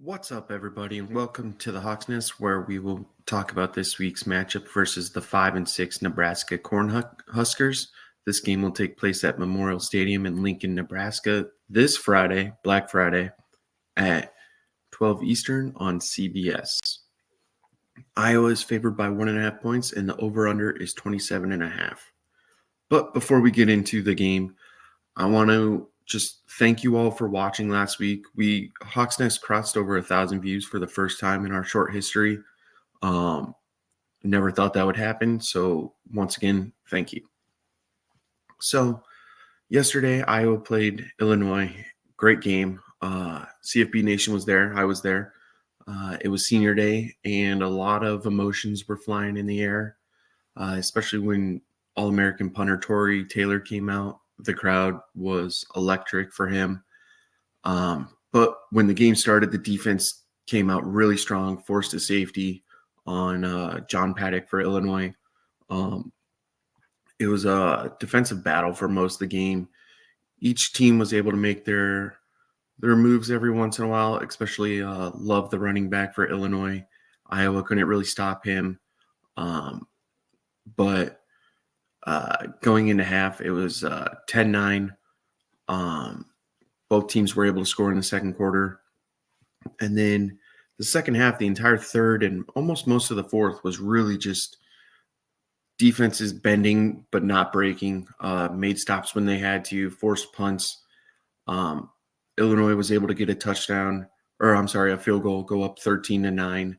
What's up, everybody, and welcome to the Hawks Nest, where we will talk about this week's matchup versus the 5-6 Nebraska Cornhuskers. This game will take place at Memorial Stadium in Lincoln, Nebraska, this Friday, Black Friday, at 12 Eastern on CBS. Iowa is favored by 1.5 points, and the over/under is 27.5. But before we get into the game, I want to just thank you all for watching last week. Hawks Nest crossed over 1,000 views for the first time in our short history. Never thought that would happen. So once again, thank you. So yesterday, Iowa played Illinois. Great game. CFB Nation was there. I was there. It was senior day, and a lot of emotions were flying in the air, especially when All-American punter Tory Taylor came out. The crowd was electric for him. But when the game started, the defense came out really strong, forced a safety on John Paddock for Illinois. It was a defensive battle for most of the game. Each team was able to make their moves every once in a while, especially Love, the running back for Illinois. Iowa couldn't really stop him. But going into half, it was 10-9. Both teams were able to score in the second quarter. And then the second half, the entire third and almost most of the fourth was really just defenses bending but not breaking, made stops when they had to, forced punts. Illinois was able to get a field goal, go up 13-9.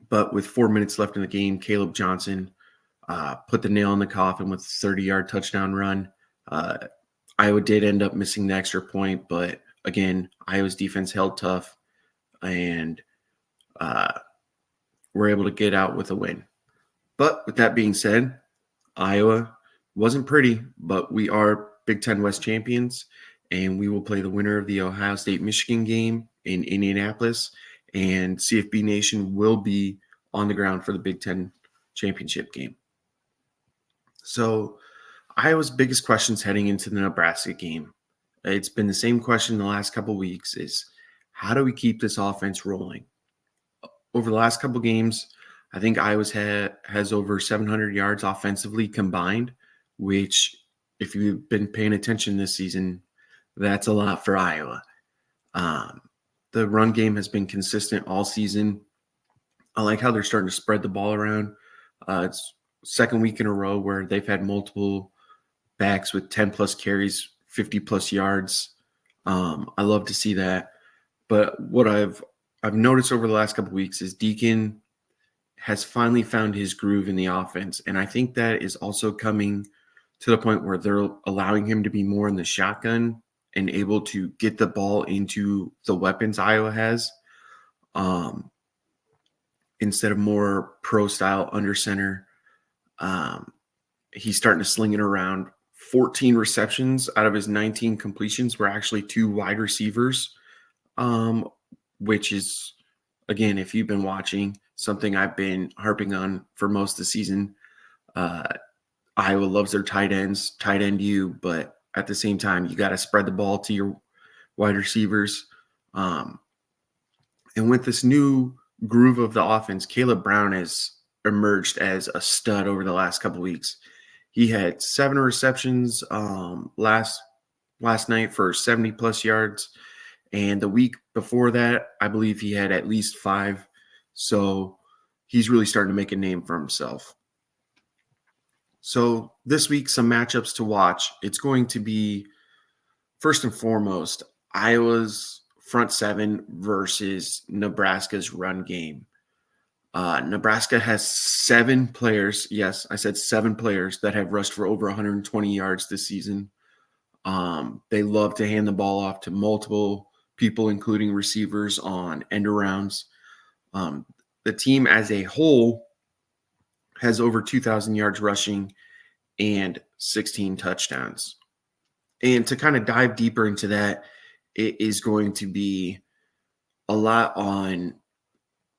But with 4 minutes left in the game, Caleb Johnson put the nail in the coffin with a 30-yard touchdown run. Iowa did end up missing the extra point, but again, Iowa's defense held tough and were able to get out with a win. But with that being said, Iowa wasn't pretty, but we are Big Ten West champions, and we will play the winner of the Ohio State-Michigan game in Indianapolis, and CFB Nation will be on the ground for the Big Ten championship game. So Iowa's biggest questions heading into the Nebraska game, it's been the same question the last couple of weeks, is how do we keep this offense rolling? Over the last couple of games, I think Iowa has over 700 yards offensively combined, which if you've been paying attention this season, that's a lot for Iowa. The run game has been consistent all season. I like how they're starting to spread the ball around. It's second week in a row where they've had multiple backs with 10-plus carries, 50-plus yards. I love to see that. But what I've noticed over the last couple of weeks is Deacon has finally found his groove in the offense. And I think that is also coming to the point where they're allowing him to be more in the shotgun and able to get the ball into the weapons Iowa has, instead of more pro-style under center. He's starting to sling it around. 14 receptions out of his 19 completions were actually 2 wide receivers, which is, again, if you've been watching, something I've been harping on for most of the season. Iowa loves their tight ends, tight end you, but at the same time, you got to spread the ball to your wide receivers. And with this new groove of the offense, Caleb Brown has emerged as a stud over the last couple of weeks. He had 7 receptions last night for 70-plus yards. And the week before that, I believe he had at least 5. So he's really starting to make a name for himself. So this week, some matchups to watch. It's going to be, first and foremost, Iowa's front 7 versus Nebraska's run game. Nebraska has 7 players. Yes, I said 7 players that have rushed for over 120 yards this season. They love to hand the ball off to multiple people, including receivers on end arounds. The team as a whole has over 2,000 yards rushing and 16 touchdowns. And to kind of dive deeper into that, it is going to be a lot on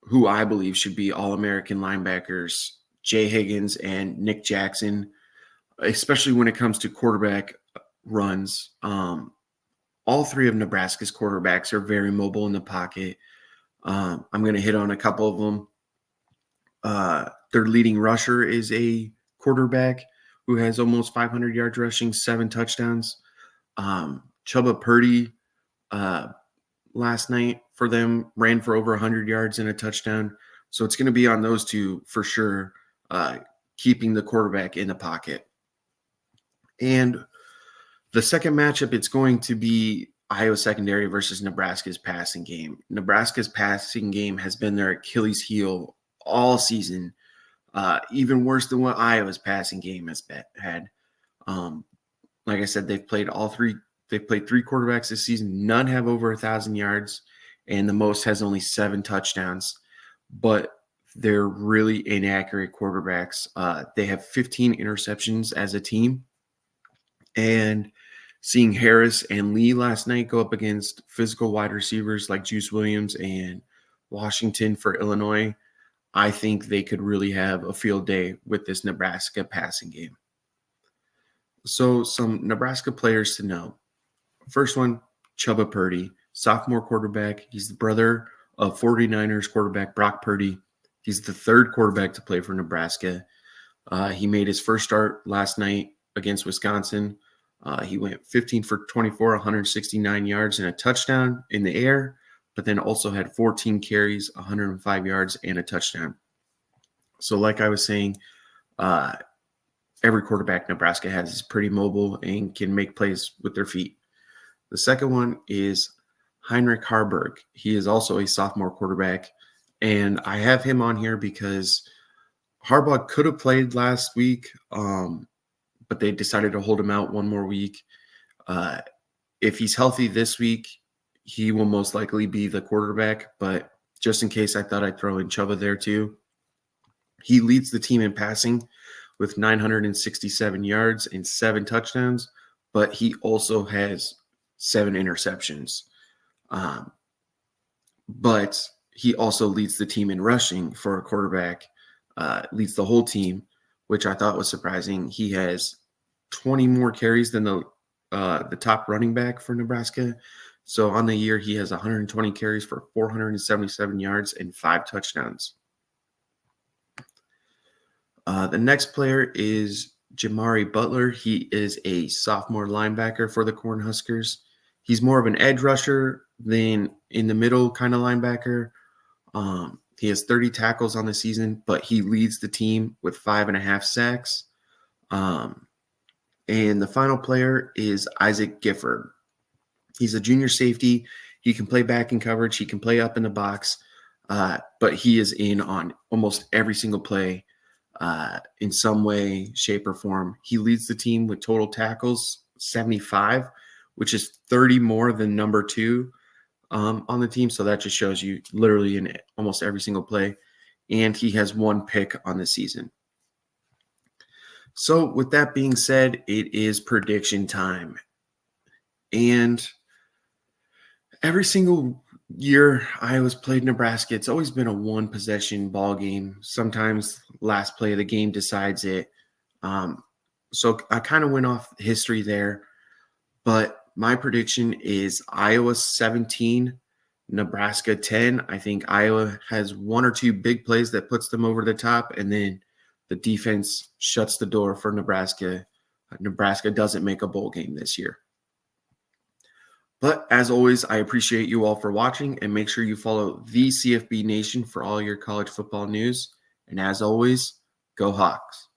who I believe should be All-American linebackers, Jay Higgins and Nick Jackson, especially when it comes to quarterback runs. all three of Nebraska's quarterbacks are very mobile in the pocket. I'm going to hit on a couple of them. Their leading rusher is a quarterback who has almost 500 yards rushing, 7 touchdowns. Chuba Purdy last night for them ran for over 100 yards and a touchdown. So it's going to be on those two for sure, keeping the quarterback in the pocket. And the second matchup, it's going to be Iowa secondary versus Nebraska's passing game. Nebraska's passing game has been their Achilles heel all season, even worse than what Iowa's passing game has had. Like I said, they've played three quarterbacks this season. None have over 1,000 yards, and the most has only 7 touchdowns. But they're really inaccurate quarterbacks. They have 15 interceptions as a team. And seeing Harris and Lee last night go up against physical wide receivers like Juice Williams and Washington for Illinois, I think they could really have a field day with this Nebraska passing game. So some Nebraska players to know. First one, Chuba Purdy, sophomore quarterback. He's the brother of 49ers quarterback Brock Purdy. He's the third quarterback to play for Nebraska. He made his first start last night against Wisconsin. He went 15 for 24, 169 yards and a touchdown in the air, but then also had 14 carries, 105 yards, and a touchdown. So like I was saying, every quarterback Nebraska has is pretty mobile and can make plays with their feet. The second one is Heinrich Haarberg. He is also a sophomore quarterback, and I have him on here because Harbaugh could have played last week, but they decided to hold him out one more week. If he's healthy this week, he will most likely be the quarterback, but just in case, I thought I'd throw in Chuba there too. He leads the team in passing with 967 yards and 7 touchdowns, but he also has 7 interceptions. But he also leads the team in rushing for a quarterback, leads the whole team, which I thought was surprising. He has 20 more carries than the top running back for Nebraska. So on the year, he has 120 carries for 477 yards and 5 touchdowns. The next player is Jamari Butler. He is a sophomore linebacker for the Cornhuskers. He's more of an edge rusher than in the middle kind of linebacker. He has 30 tackles on the season, but he leads the team with 5.5 sacks. And the final player is Isaac Gifford. He's a junior safety. He can play back in coverage. He can play up in the box, but he is in on almost every single play in some way, shape, or form. He leads the team with total tackles, 75, which is 30 more than number 2 on the team. So that just shows you literally in almost every single play. And he has 1 pick on the season. So with that being said, it is prediction time. And every single year Iowa's played Nebraska, it's always been a 1-possession ball game. Sometimes last play of the game decides it. So I kind of went off history there. But my prediction is Iowa 17, Nebraska 10. I think Iowa has 1 or 2 big plays that puts them over the top, and then the defense shuts the door for Nebraska. Nebraska doesn't make a bowl game this year. But as always, I appreciate you all for watching, and make sure you follow the CFB Nation for all your college football news. And as always, go Hawks.